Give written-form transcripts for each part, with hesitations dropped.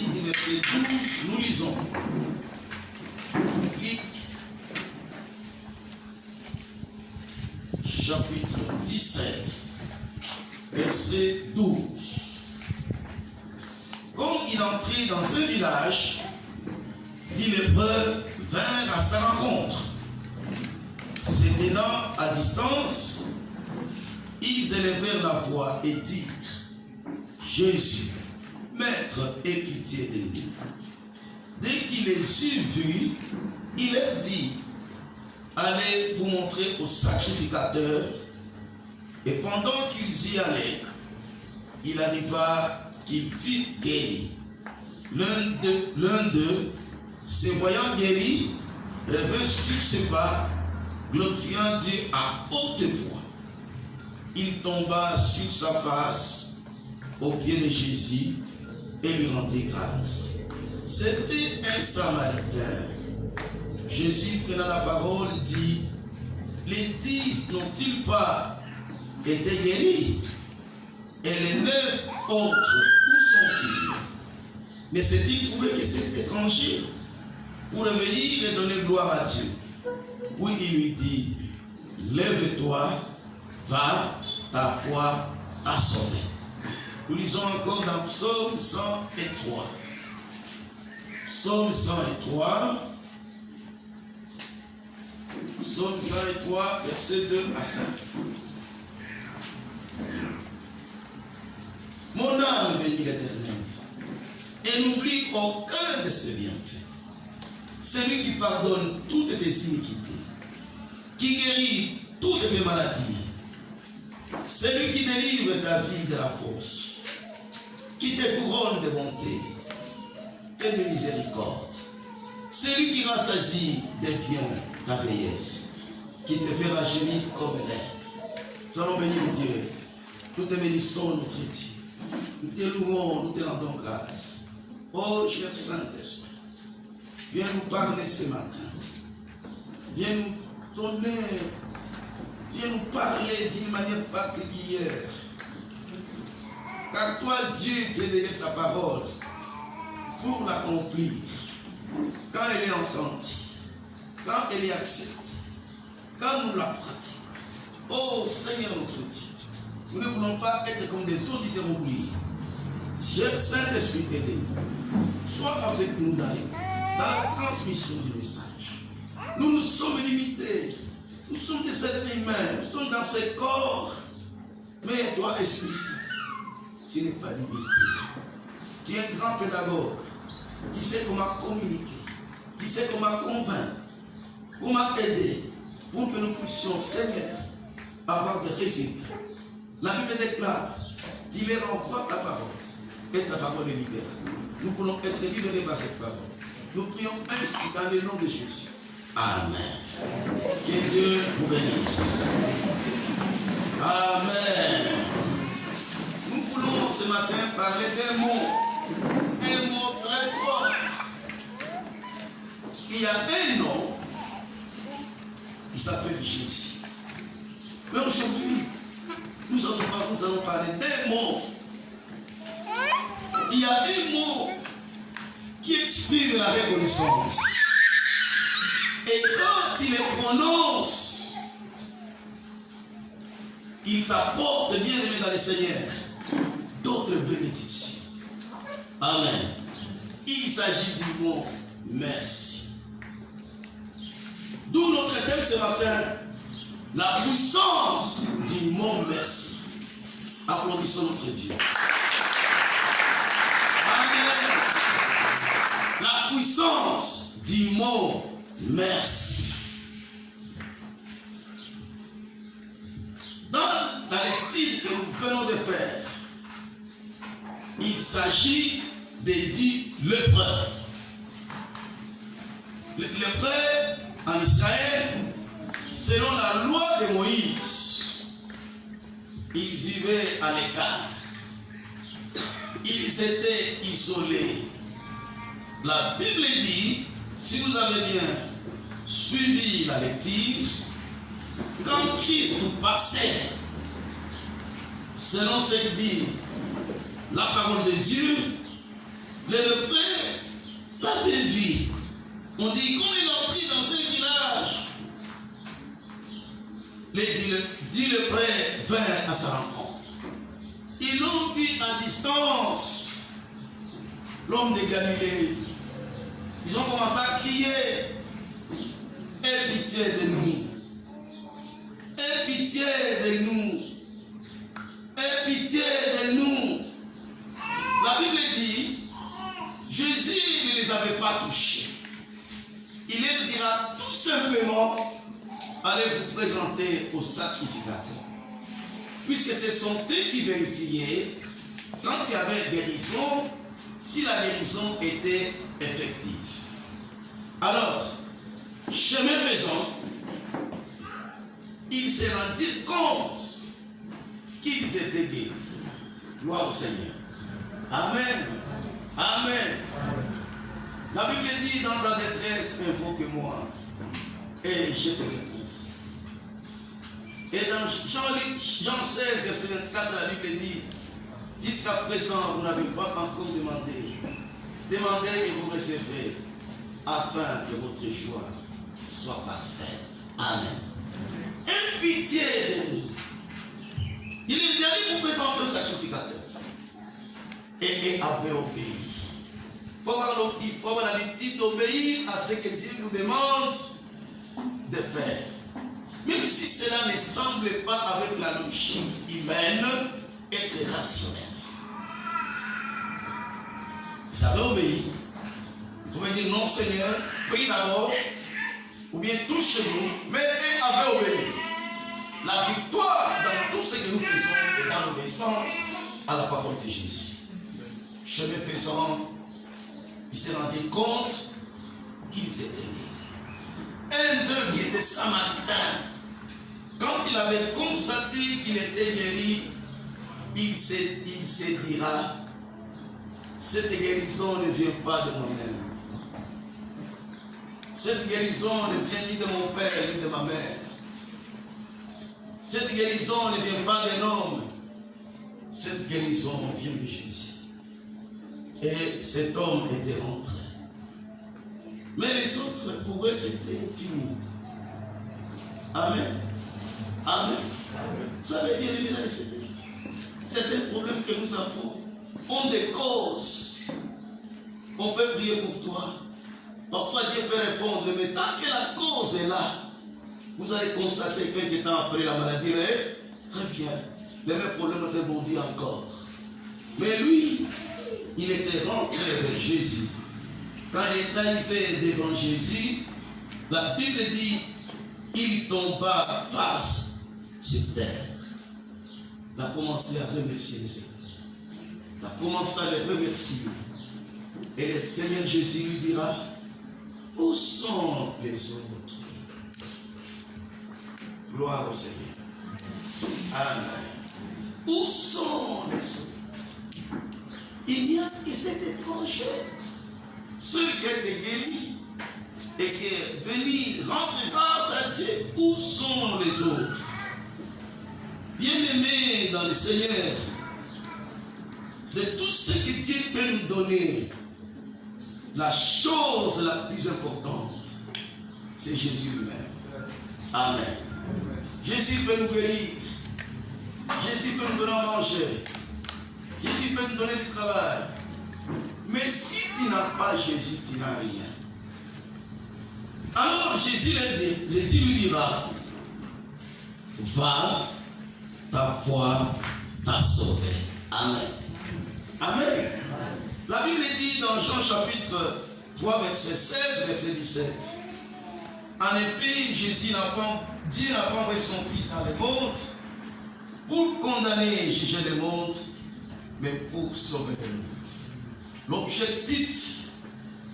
du verset 12, nous lisons. Luc, chapitre 17, verset 12. Comme il entrait dans un village, 10 lépreux vinrent à sa rencontre. Se tenant à distance, ils élevèrent la voix et dirent: Jésus, Maître, aie pitié de nous. Dès qu'il les eut vus, il leur dit: Allez vous montrer au sacrificateur. Et pendant qu'ils y allaient, il arriva qu'il fut guéri. L'un d'eux, se voyant guéri, revint sur ses pas, glorifiant Dieu à haute voix. Il tomba sur sa face aux pieds de Jésus et lui rendit grâce. C'était un Samaritain. Jésus, prenant la parole, dit: Les 10 n'ont-ils pas été guéris? Et les 9 autres, où sont-ils? Ne s'est-il trouvé que cet étranger pour revenir et donner gloire à Dieu? Puis il lui dit: Lève-toi, va, ta foi t'a sauvé. Nous lisons encore dans Psaume 103. Psaume 103. Psaume 103, versets 2 à 5. Mon âme bénit l'Éternel et n'oublie aucun de ses bienfaits. C'est lui qui pardonne toutes tes iniquités, qui guérit toutes tes maladies. C'est lui qui délivre ta vie de la fosse, qui te couronne de bonté et de miséricorde. C'est lui qui rassasie des biens ta vieillesse, qui te fait rajeunir comme l'air. Nous allons bénir Dieu. Nous te bénissons, notre Dieu. Nous te louons, nous te rendons grâce. Oh, cher Saint-Esprit, viens nous parler ce matin. Viens nous donner, viens nous parler d'une manière particulière. Car toi, Dieu, t'a donné ta parole pour l'accomplir. Quand elle est entendue, quand elle est acceptée, quand nous la pratiquons. Oh Seigneur notre Dieu, nous ne voulons pas être comme des auditeurs oubliés. Cher Saint-Esprit, aidez-nous. Sois avec nous dans la transmission du message. Nous nous sommes limités. Nous sommes des êtres humains. Nous sommes dans ces corps. Mais toi, Esprit Saint, tu n'es pas limité. Tu es un grand pédagogue. Tu sais comment communiquer. Tu sais comment convaincre. Comment aider pour que nous puissions, Seigneur, avoir des résultats. La Bible déclare: tu les renvoies ta parole et ta parole est libérée. Nous voulons être libérés par cette parole. Nous prions ainsi dans le nom de Jésus. Amen. Que Dieu vous bénisse. Amen. Nous voulons ce matin parler d'un mot très fort. Il y a un nom qui s'appelle Jésus. Mais aujourd'hui, nous allons parler d'un mot. Il y a un mot qui exprime la reconnaissance. Et quand il le prononce, il t'apporte, bien aimé dans le Seigneur, d'autres bénédictions. Amen. Il s'agit du mot merci. D'où notre thème ce matin, la puissance du mot merci. Applaudissons notre Dieu. Amen. La puissance du mot merci. Dans la lecture que nous venons de faire, il s'agit des 10 lépreux. Les lépreux en Israël, selon la loi de Moïse, ils vivaient à l'écart. Ils étaient isolés. La Bible dit, si vous avez bien suivi la lecture, quand Christ passait, selon ce que dit la parole de Dieu, les lépreux avait vu, on dit, quand il entrait dans ce village, dit le prêtre vint à sa rencontre. Ils l'ont vu à distance, l'homme de Galilée. Ils ont commencé à crier, aie pitié de nous, aie pitié de nous, aie pitié de nous. La Bible dit, Jésus ne les avait pas touchés. Il leur dira tout simplement, allez vous présenter au sacrificateur. Puisque ce sont eux qui vérifiaient quand il y avait guérison, si la guérison était effective. Alors, chemin faisant, ils se rendirent compte qu'ils étaient guéris. Gloire au Seigneur. Amen. Amen. La Bible dit, dans ta détresse, invoque-moi et je te répondrai. Et dans Jean 16, verset 24, la Bible dit, jusqu'à présent, vous n'avez pas encore demandé. Demandez et vous recevrez, afin que votre joie soit parfaite. Amen. Aie pitié de nous. Il est allé vous présenter au sacrificateur. Et avait obéi. Il faut avoir l'habitude d'obéir à ce que Dieu nous demande de faire. Même si cela ne semble pas avec la logique humaine, être rationnel. Ils avaient obéi. Vous pouvez dire non Seigneur, prie d'abord, ou bien touche-nous, mais ils avaient obéi. La victoire dans tout ce que nous faisons est dans l'obéissance à la parole de Jésus. Chemin faisant, ils se rendaient compte qu'ils étaient nés. Un d'eux qui était samaritain, quand il avait constaté qu'il était guéri, il se dira, cette guérison ne vient pas de moi-même. Cette guérison ne vient ni de mon père ni de ma mère. Cette guérison ne vient pas d'un homme. Cette guérison vient de Jésus. Et cet homme était rentré. Mais les autres, pour eux, c'était fini. Amen. Amen. Vous savez, bien aimé dans le Seigneur, certains problèmes que nous avons ont des causes. On peut prier pour toi. Parfois Dieu peut répondre, mais tant que la cause est là, vous allez constater quelques temps après la maladie, revient. Le même problème rebondit encore. Mais lui, il était rentré avec Jésus. Quand il est arrivé devant Jésus, la Bible dit, il tomba face sur terre. Il a commencé à remercier le Seigneur. Il a commencé à le remercier. Et le Seigneur Jésus lui dira, où sont les autres? Gloire au Seigneur. Amen. Où sont les autres? Il n'y a que cet étranger, celui qui a été guéri et qui est venu rendre grâce à Dieu. Où sont les autres? Bien-aimés dans le Seigneur, de tout ce que Dieu peut nous donner, la chose la plus importante, c'est Jésus lui-même. Amen. Jésus peut nous guérir. Jésus peut nous donner à manger. Jésus peut nous donner du travail. Mais si tu n'as pas Jésus, tu n'as rien. Alors Jésus lui dira, va, ta foi t'a sauvé. Amen. Amen. La Bible dit dans Jean chapitre 3, verset 16, verset 17. En effet, Dieu n'a pas envoyé son Fils dans le monde pour condamner et juger le monde, mais pour sauver le monde. L'objectif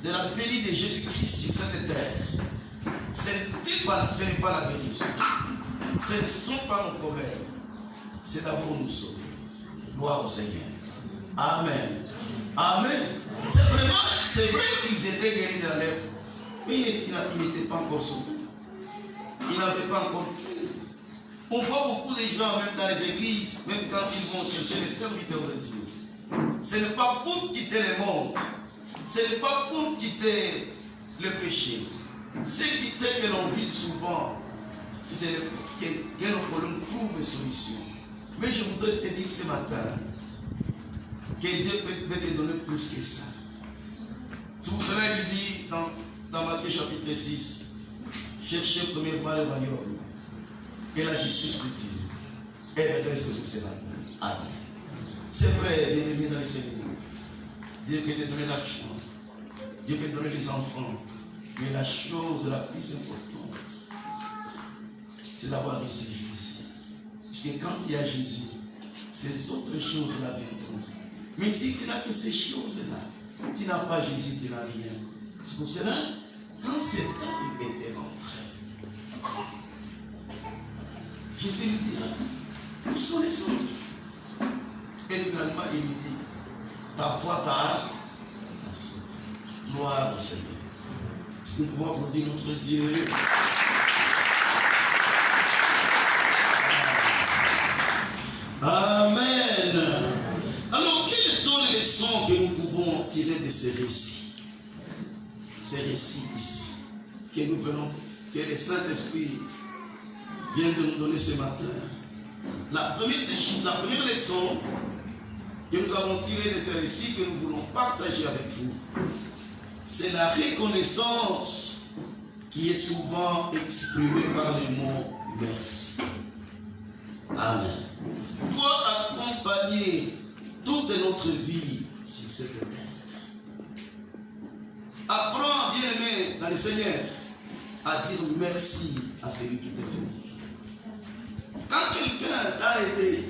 de la venue de Jésus-Christ sur cette terre, ce n'est pas la guérison. Ce ne sont pas nos problèmes. C'est d'abord nous sauver. Gloire au Seigneur. Amen. Amen. C'est vrai qu'ils étaient guéris de la lèpre, mais ils n'étaient pas encore sauvés. Ils n'avaient pas encore cru. On voit beaucoup de gens, même dans les églises, même quand ils vont chercher les serviteurs de Dieu. Ce n'est pas pour quitter le monde, Ce n'est pas pour quitter le péché. Ce que l'on vit souvent, c'est que nos problèmes trouvent une solution. Mais je voudrais te dire ce matin que Dieu peut te donner plus que ça. C'est pour cela qu'il dit dans Matthieu chapitre 6, cherchez premièrement le royaume et la justice de Dieu. Et le reste vous sera donné. Amen. C'est vrai, bien aimé dans le Seigneur. Dieu peut te donner l'argent. Dieu peut te donner les enfants. Mais la chose la plus importante, c'est d'avoir reçu Jésus. Parce que quand il y a Jésus, ces autres choses-là viendront. Mais si tu n'as que ces choses-là, tu n'as pas Jésus, tu n'as rien. C'est pour cela, quand cet homme était rentré, Jésus lui dira, où sont les autres? Et finalement, il lui dit, ta foi t'a sauvé. Gloire au Seigneur. Si nous pouvons applaudir notre Dieu. Amen. Alors, quelles sont les leçons que nous pouvons tirer de ces récits? Ces récits ici, que nous venons, que le Saint-Esprit vient de nous donner ce matin. La première leçon que nous avons tirée de ces récits, que nous voulons partager avec vous, c'est la reconnaissance qui est souvent exprimée par le mot merci. Amen. Doit accompagner toute notre vie sur cette terre. Apprends, bien aimé dans le Seigneur, à dire merci à celui qui t'a fait dire. Quand quelqu'un t'a aidé,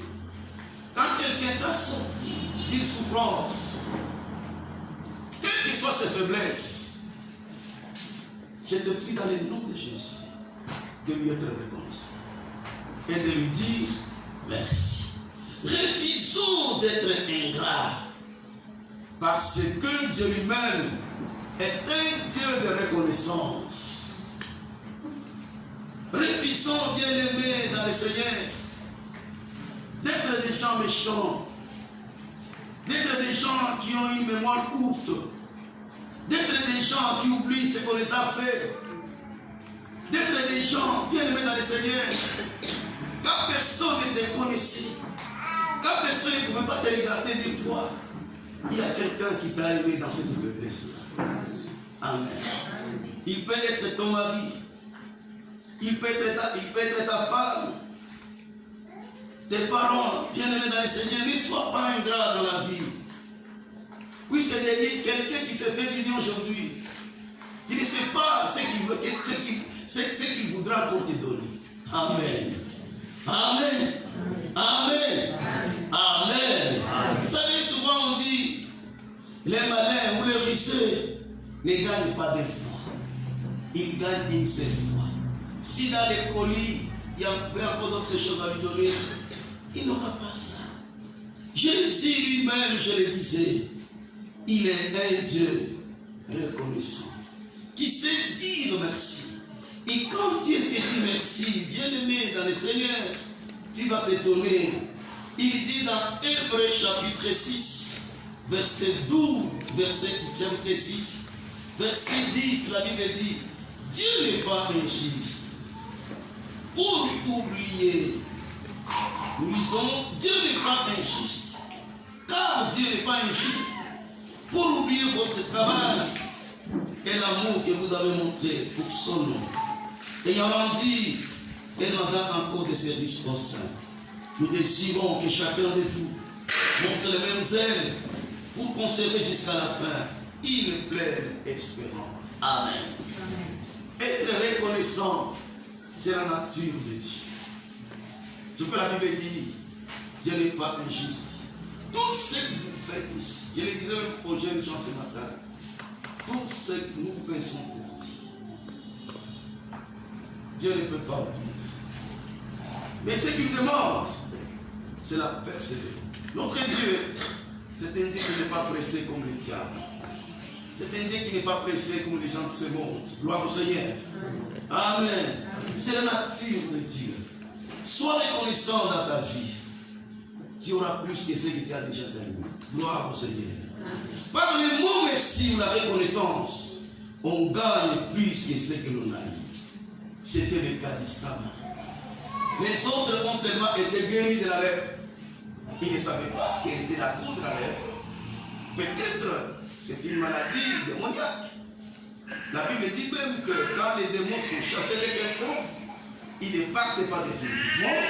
quand quelqu'un t'a sorti d'une souffrance, quelles que soient ses faiblesses, je te prie dans le nom de Jésus de lui être reconnaissant et de lui dire merci. Refusons d'être ingrats parce que Dieu lui-même est un Dieu de reconnaissance. Refusons, bien-aimés dans le Seigneur, d'être des gens méchants, d'être des gens qui ont une mémoire courte, d'être des gens qui oublient ce qu'on les a fait, d'être des gens bien-aimés dans le Seigneur, quand personne ne te connaissait, quand personne ne pouvait pas te regarder des fois, il y a quelqu'un qui t'a aimé dans cette faiblesse-là. Amen. Il peut être ton mari, il peut être ta femme, tes parents, bien-aimés dans le Seigneur. Ne sois pas ingrat dans la vie. Oui, c'est quelqu'un qui te fait du bien aujourd'hui. Tu ne sais pas ce qu'il voudra pour te donner. Amen. Amen. Amen. Amen. Vous savez, souvent on dit, les malins ou les riches ne gagnent pas deux fois. Ils gagnent une seule fois. Si dans les colis, il y a encore d'autres choses à lui donner, il n'aura pas ça. Jésus lui-même, je le disais, il est un Dieu reconnaissant, qui sait dire merci. Et quand Dieu te dit merci, bien-aimé dans le Seigneur, tu vas t'étonner. Il dit dans Hébreux chapitre 6, verset 12, chapitre 6, verset 10, la Bible dit, Dieu n'est pas injuste pour oublier. Nous disons, Dieu n'est pas injuste, car Dieu n'est pas injuste pour oublier votre travail et l'amour que vous avez montré pour son nom. Ayant rendu et rendant encore des services au sein, nous désirons que chacun de vous montre les mêmes ailes pour conserver jusqu'à la fin une pleine espérance. Amen. Être reconnaissant, c'est la nature de Dieu. Ce que la Bible dit, Dieu n'est pas injuste. Tout ce que vous faites ici, je le disais aux jeunes gens ce matin, tout ce que nous faisons pour Dieu, Dieu ne peut pas oublier ça. Mais ce qu'il demande, c'est la persévérance. Notre Dieu, c'est un Dieu qui n'est pas pressé comme les diables. C'est un Dieu qui n'est pas pressé comme les gens de ce monde. Gloire au Seigneur. Amen. C'est la nature de Dieu. Sois reconnaissant dans ta vie. Tu auras plus que ce que tu as déjà gagné. Gloire au Seigneur. Par le mot merci, remercie ou la reconnaissance, on gagne plus que ce que l'on a eu. C'était le cas du Samaritain. Les autres ont seulement été guéris de la lèpre. Ils ne savaient pas quelle était la cause de la lèpre. Peut-être c'est une maladie démoniaque. La Bible dit même que quand les démons sont chassés de quelqu'un, ils ne partent pas définitivement.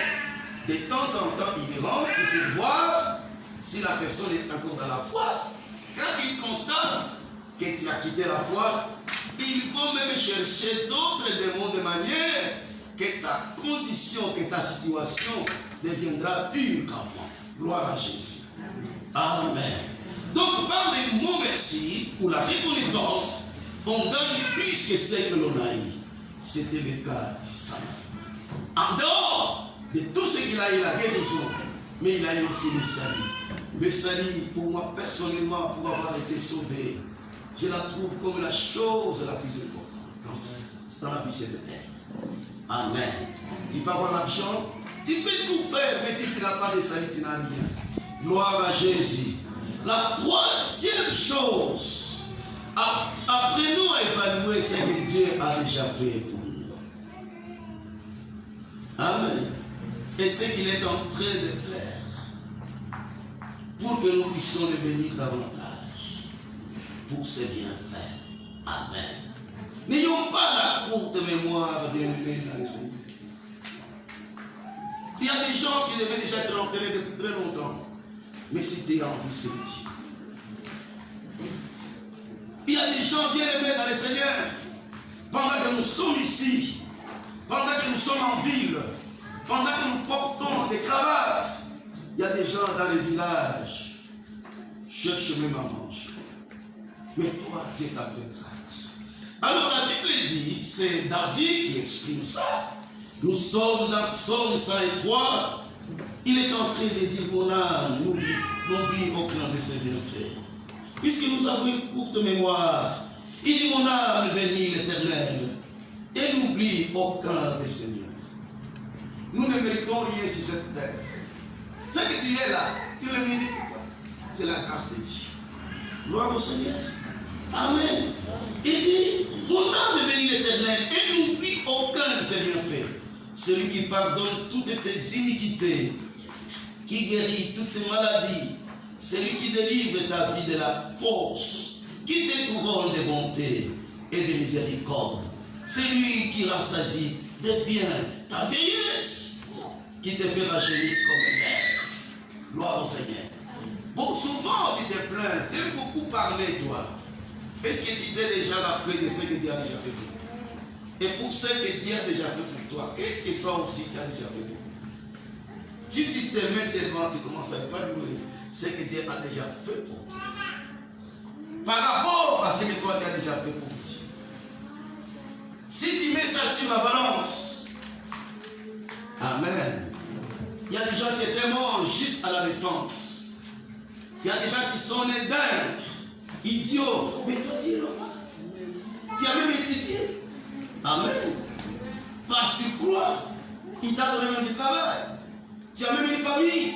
De temps en temps, ils rentrent pour voir si la personne est encore dans la foi. Quand ils constatent que tu as quitté la foi, ils vont même chercher d'autres démons de manière que ta condition, que ta situation deviendra pure qu'avant. Gloire à Jésus. Amen. Donc par les mots merci ou la reconnaissance, on gagne plus que ce que l'on a eu. C'était le cas du Samaritain. En dehors de tout ce qu'il a eu, la guérison, mais il a eu aussi le salut. Le salut, pour moi personnellement, pour avoir été sauvé, je la trouve comme la chose la plus importante dans la vie de terre. Amen. Tu peux avoir l'argent, tu peux tout faire, mais si tu n'as pas de salut, tu n'as rien. Gloire à Jésus. La troisième chose, apprenons à évaluer ce que Dieu a déjà fait pour nous. Amen. Et ce qu'il est en train de faire pour que nous puissions le bénir davantage pour ses bienfaits. Amen. N'ayons pas la courte mémoire, bien-aimés dans le Seigneur. Il y a des gens qui devaient déjà être enterrés depuis très longtemps. Mais c'était en vie, c'est Dieu. Il y a des gens bien aimés dans le Seigneur. Pendant que nous sommes ici, pendant que nous sommes en ville, pendant que nous portons des cravates, il y a des gens dans les villages qui cherchent même à manger. Mais toi, Dieu t'a fait grâce. Alors la Bible dit, c'est David qui exprime ça. Nous sommes dans Psaume 103. Il est en train de dire, mon âme, n'oublie aucun de ses bienfaits. Puisque nous avons une courte mémoire, il dit, mon âme bénit l'Éternel et n'oublie aucun de ses bienfaits. Nous ne méritons rien sur cette terre. Ce que tu es là, tu le mérites pas. C'est la grâce de Dieu. Gloire au Seigneur. Amen. Il dit, mon âme bénit l'Éternel et n'oublie aucun de ses bienfaits. Celui qui pardonne toutes tes iniquités, qui guérit toutes tes maladies, celui qui délivre ta vie de la force, qui te couronne de bonté et de miséricorde, celui qui rassasie de bien ta vieillesse, qui te fait rajeunir comme un air. Gloire au Seigneur. Bon, souvent tu te plains, tu aimes beaucoup parler, toi. Est-ce que tu t'es déjà rappelé de ce que Dieu a déjà fait pour toi? Et pour ce que Dieu a déjà fait pour toi, qu'est-ce que toi aussi tu as déjà fait pour toi? Si tu t'aimais seulement, tu commences à évaluer ce que Dieu a déjà fait pour toi. Par rapport à ce que toi tu as déjà fait pour Dieu. Si tu mets ça sur la balance, amen. Il y a des gens qui étaient morts juste à la naissance. Il y a des gens qui sont nés dingues, idiots. Mais toi tu es normal. Tu as même étudié. Amen. Par surcroît, il t'a donné même du travail. Tu as même une famille.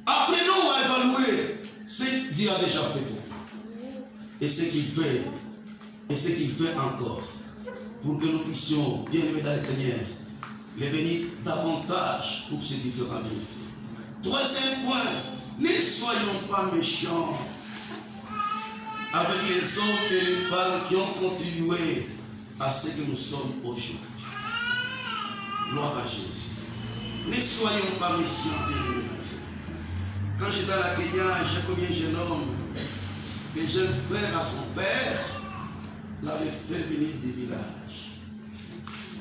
Apprenons à évaluer ce que Dieu a déjà fait pour nous. Et ce qu'il fait. Et ce qu'il fait encore. Pour que nous puissions, bien aimés dans le Seigneur, les bénir davantage pour ces différents bienfaits. Troisième point, ne soyons pas méchants avec les hommes et les femmes qui ont contribué à ce que nous sommes aujourd'hui. Gloire à Jésus. Ne soyons pas méchants, bien-aimés dans le Seigneur. Quand j'étais à la Kenya, j'ai connu un jeune homme, le jeune frère à son père l'avait fait venir du village.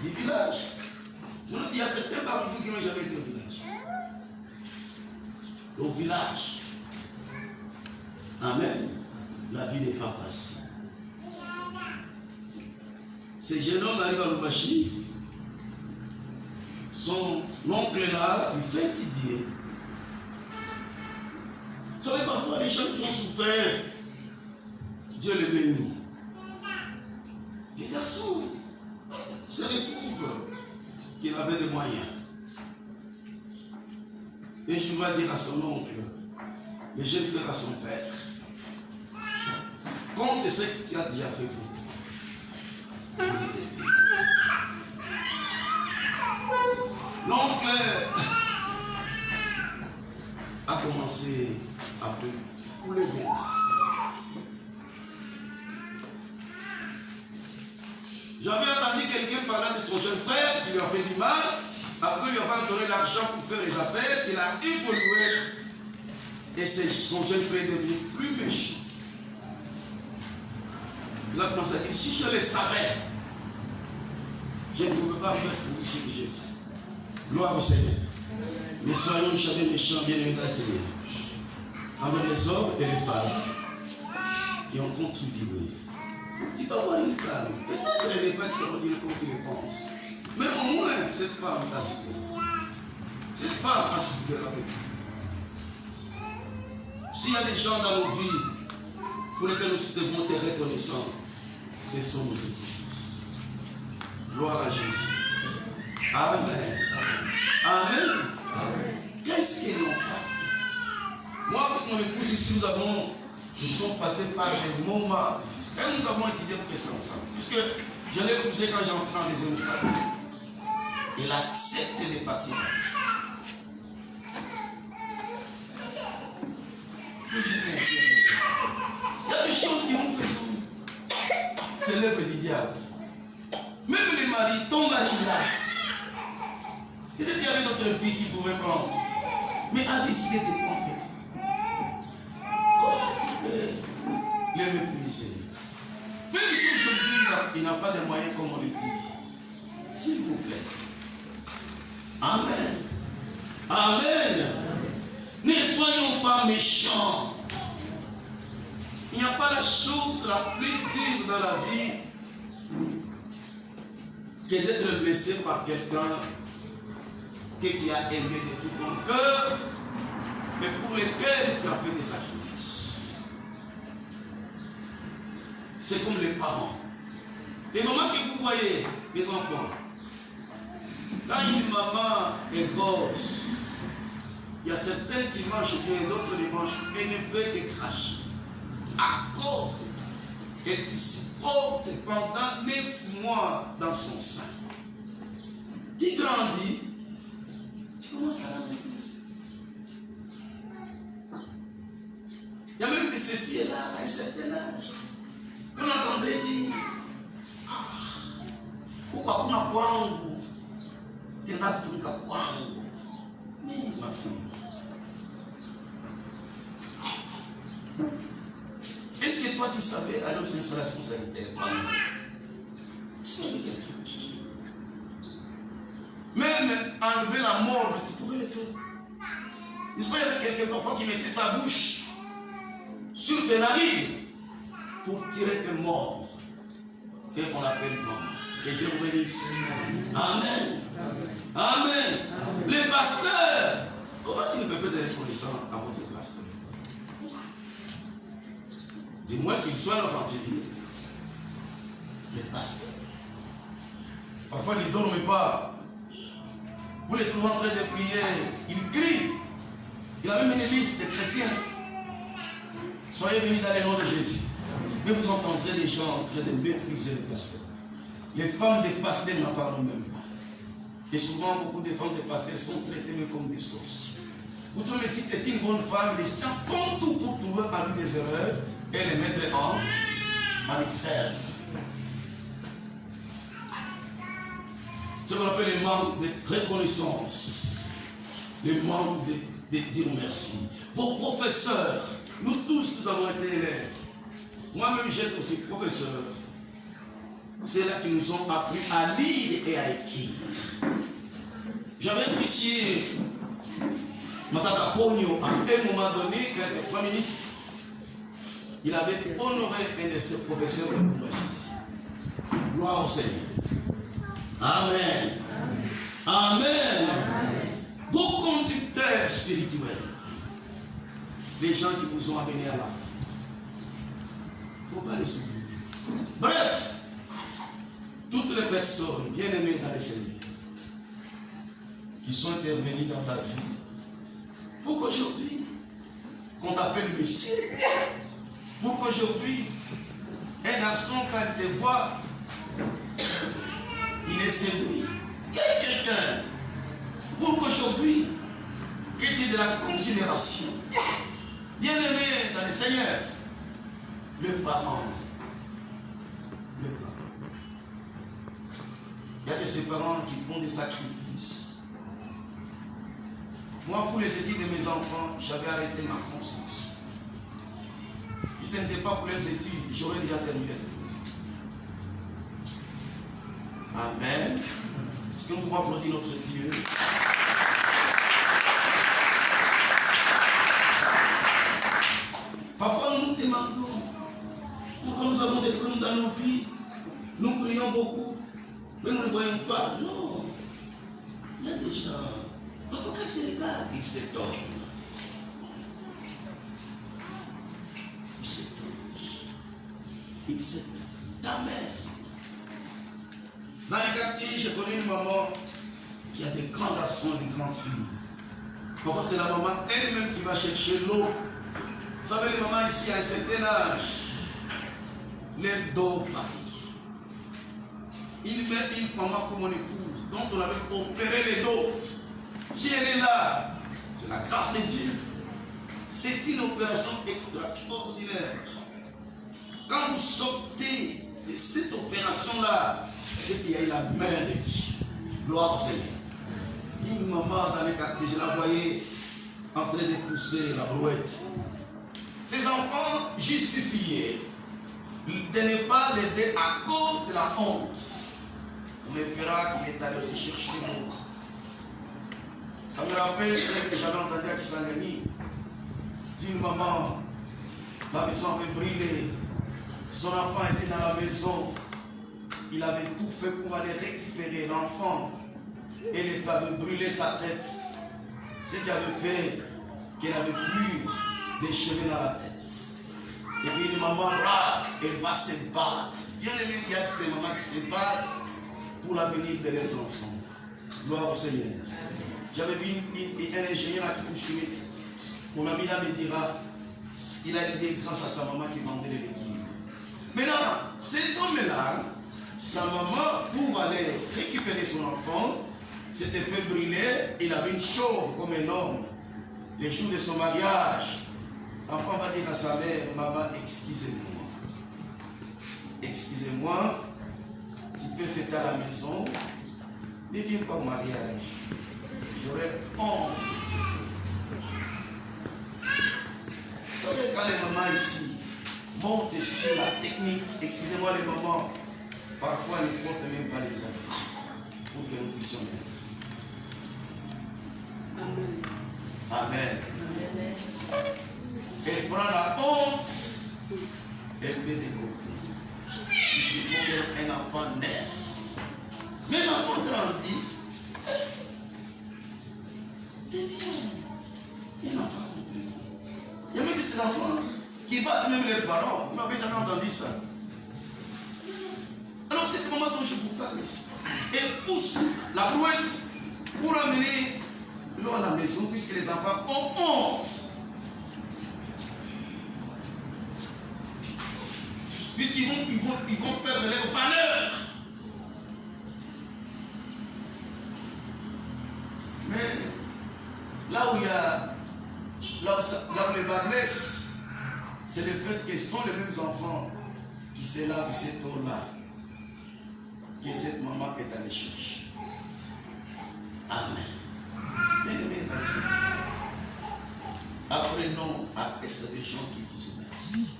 Du village. Il y a certains parmi vous qui n'ont jamais été au village. Au village. Amen. La vie n'est pas facile. Ce jeune homme arrive à Lubumbashi. Son oncle là, il fait étudier. Vous savez, parfois les gens qui ont souffert, Dieu les bénit. Les garçons se retrouvent qu'il avait des moyens. Et je vais dire à son oncle, le jeune frère à son père. Compte ce que tu as déjà fait pour toi. L'oncle a commencé à couler des larmes. J'avais entendu quelqu'un parler de son jeune frère qui lui a fait du mal. Après, lui a donné l'argent pour faire les affaires. Il a évolué. Et son jeune frère est devenu plus méchant. Il a commencé à dire, si je le savais, je ne pouvais pas faire pour lui ce que j'ai fait. Gloire au Seigneur. Mais soyons jamais méchants, bien aimés dans le Seigneur. Avec les hommes et les femmes qui ont contribué. Tu peux avoir une femme, peut-être elle n'est pas extraordinaire comme tu le penses. Mais au moins, cette femme t'a supporté. Cette femme a souffert avec toi. S'il y a des gens dans nos vies pour lesquels nous devons être reconnaissants, ce sont nos épouses. Gloire à Jésus. Amen. Amen. Qu'est-ce qu'ils n'ont pas fait? Moi, avec mon épouse ici, nous sommes passés par des moments difficiles. Et nous avons étudié presque ensemble. Puisque je l'ai épousé quand j'ai entré en deuxième famille. Il a accepté de partir. Il y a des choses qui m'ont fait sourire. C'est l'œuvre du diable. Même les maris, ton mari là. Peut-être qu'il y avait d'autres filles qui pouvaient prendre. Mais a décidé de prendre. Comment tu peux les mépriser? Même si aujourd'hui il n'a pas de moyens comme on le dit. S'il vous plaît. Amen. Amen. Ne soyons pas méchants. Il n'y a pas la chose la plus dure dans la vie que d'être blessé par quelqu'un que tu as aimé de tout ton cœur, mais pour lequel tu as fait des sacrifices. C'est comme les parents. Les mamans que vous voyez, les enfants, quand une maman est grosse, il y a certaines qui mangent bien, d'autres ne mangent et ne veulent que cracher. À cause et tu supportes pendant 9 mois dans son sein. Tu grandis, tu commences à la mépriser. Il y a même de ces filles-là à un certain âge qu'on entendrait dire pourquoi on a kwangu, tu n'as pas de kwangu. Mais ma fille, est-ce que toi tu savais aller aux installations sanitaires? C'est quelqu'un. Même enlever la mort, tu pourrais le faire. N'est-ce pas, il y avait quelqu'un parfois qui mettait sa bouche sur tes narines pour tirer tes morts. Et on appelle maman. Que Dieu vous bénisse. Amen. Amen. Les pasteurs. Comment tu ne peux pas être reconnaissant à votre pasteur? Dis-moi qu'il soit l'aventurier. Les pasteurs. Parfois, ils ne dorment pas. Vous les trouvez en train de prier. Ils crient. Il a même une liste de chrétiens. Soyez bénis dans le nom de Jésus. Mais vous entendrez les gens en train de mépriser les pasteurs. Les femmes des pasteurs n'en parlent même pas. Et souvent, beaucoup de femmes des pasteurs sont traitées même comme des sources. Vous trouvez si c'est une bonne femme, les gens font tout pour trouver à lui des erreurs et les mettre en exergue. Ce qu'on appelle le manque de reconnaissance, le manque de dire merci. Vos professeurs, nous tous, nous avons été élèves. Moi-même, j'étais aussi professeur. C'est là qu'ils nous ont appris à lire et à écrire. J'avais apprécié Matata Pogno à un moment donné, quand il était Premier ministre. Il avait honoré un de ses professeurs de Kumbajizi. Gloire au Seigneur. Amen. Amen. Vos conducteurs spirituels, les gens qui vous ont amenés à la foi, il ne faut pas les oublier. Bref, toutes les personnes bien aimées dans le Seigneur qui sont intervenues dans ta vie pour qu'aujourd'hui qu'on t'appelle monsieur. Pour qu'aujourd'hui, un garçon, quand il te voit, il est séduit. Il y a quelqu'un. Pour qu'aujourd'hui, que tu aies de la considération. Bien aimé dans le Seigneur, le parent. Le parent. Il y a de ces parents qui font des sacrifices. Moi, pour les études de mes enfants, j'avais arrêté ma conscience. Si ce n'était pas pour les études, j'aurais déjà terminé cette étude. Amen. Est-ce que nous pouvons applaudir notre Dieu? Parfois, nous nous demandons pourquoi nous avons des problèmes dans nos vies. Nous prions beaucoup, mais nous ne voyons pas. Non. Il y a des gens. Parfois, quand tu regardes, il se torche. Il se ta mère. Dans les quartiers, je connais une maman qui a des grands garçons et des grandes filles. Parfois, c'est la maman elle-même qui va chercher l'eau. Vous savez, les mamans ici, à un certain âge, les dos fatiguent. Il met une maman pour mon épouse, dont on avait opéré les dos. Si elle est là, c'est la grâce de Dieu. C'est une opération extraordinaire. Quand vous sortez de cette opération-là, c'est qu'il y a eu la main de Dieu. Gloire au Seigneur. Une maman dans les quartiers, je la voyais en train de pousser la brouette. Ces enfants justifiés de ne pas l'aider à cause de la honte. On me verra qu'il est allé aussi chercher l'eau. Ça me rappelle ce que j'avais entendu à Kisangani, d'une maman, la maison avait brûlé, son enfant était dans la maison, il avait tout fait pour aller récupérer l'enfant, et les femmes avaient brûlé sa tête, ce qui avait fait qu'elle n'avait plus des cheveux dans la tête. Et puis une maman brave, elle va se battre. Bien aimé, il y a ces mamans qui se battent pour l'avenir de leurs enfants. Gloire au Seigneur. J'avais vu un ingénieur qui poursuivait. Mon ami là me dira, il a été grâce à sa maman qui vendait les légumes. Maintenant, cet homme-là, sa maman, pour aller récupérer son enfant, s'était fait brûler. Il avait une chauve comme un homme. Les jours de son mariage, l'enfant va dire à sa mère, maman, excusez-moi. Excusez-moi, tu peux fêter à la maison, ne viens pas au mariage. J'aurais honte. Vous savez, quand les mamans ici montent sur la technique, excusez-moi les mamans, parfois elles ne portent même pas les habits pour que nous puissions mettre. Amen. Amen. Elle prend la honte, elle met de côté. Puisqu'il faut qu'un enfant naisse. Mais l'enfant grandit. Il n'a pas compris. Il y a même ces enfants qui battent même leurs parents. Vous n'avez jamais entendu ça. Alors c'est le moment dont je vous parle ici. Et pousse la brouette pour amener l'eau à la maison puisque les enfants ont honte. Puisqu'ils vont perdre leurs valeurs. Mais là où il y a, là où les bas blessent, c'est le fait que ce sont les mêmes enfants qui se lavent cette eau-là que cette maman est allée chercher. Amen. Bien-aimés dans le Seigneur, apprenons à être des gens qui disent merci.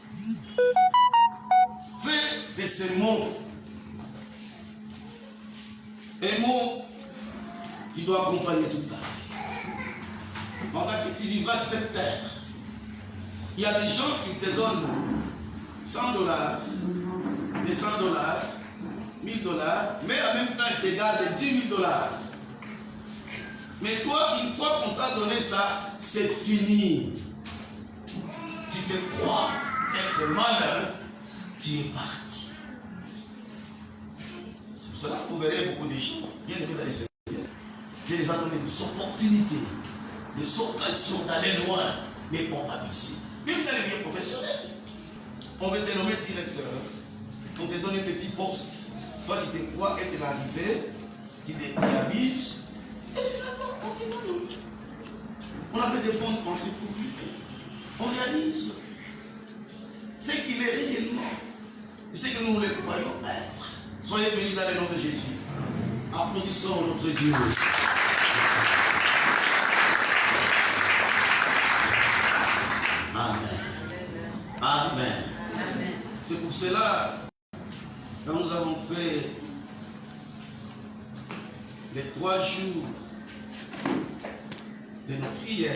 Fais de ces mots un mot qui doit accompagner toute ta vie. Pendant que tu vivras sur cette terre, il y a des gens qui te donnent $100, des $100, $1000, mais en même temps ils te gardent $10 000. Mais toi, une fois qu'on t'a donné ça, c'est fini. Tu te crois être malin, tu es parti. C'est pour cela que vous verrez beaucoup de gens bien aimés dans les Seigneurs. Dieu les a donné des opportunités, des occasions d'aller loin. Mais bon, pas ici. Mais vous allez bien professionnel. On veut te nommer directeur. On te donne un petit poste. Toi, tu te crois être arrivé. Tu t'habilles. Et finalement, on dit non. On avait des bonnes pensées pour lui. On réalise ce qu'il est réellement. Et ce que nous le croyons être. Soyez bénis dans le nom de Jésus. Applaudissons notre Dieu. Amen. Amen. C'est pour cela, quand nous avons fait les 3 jours de nos prières,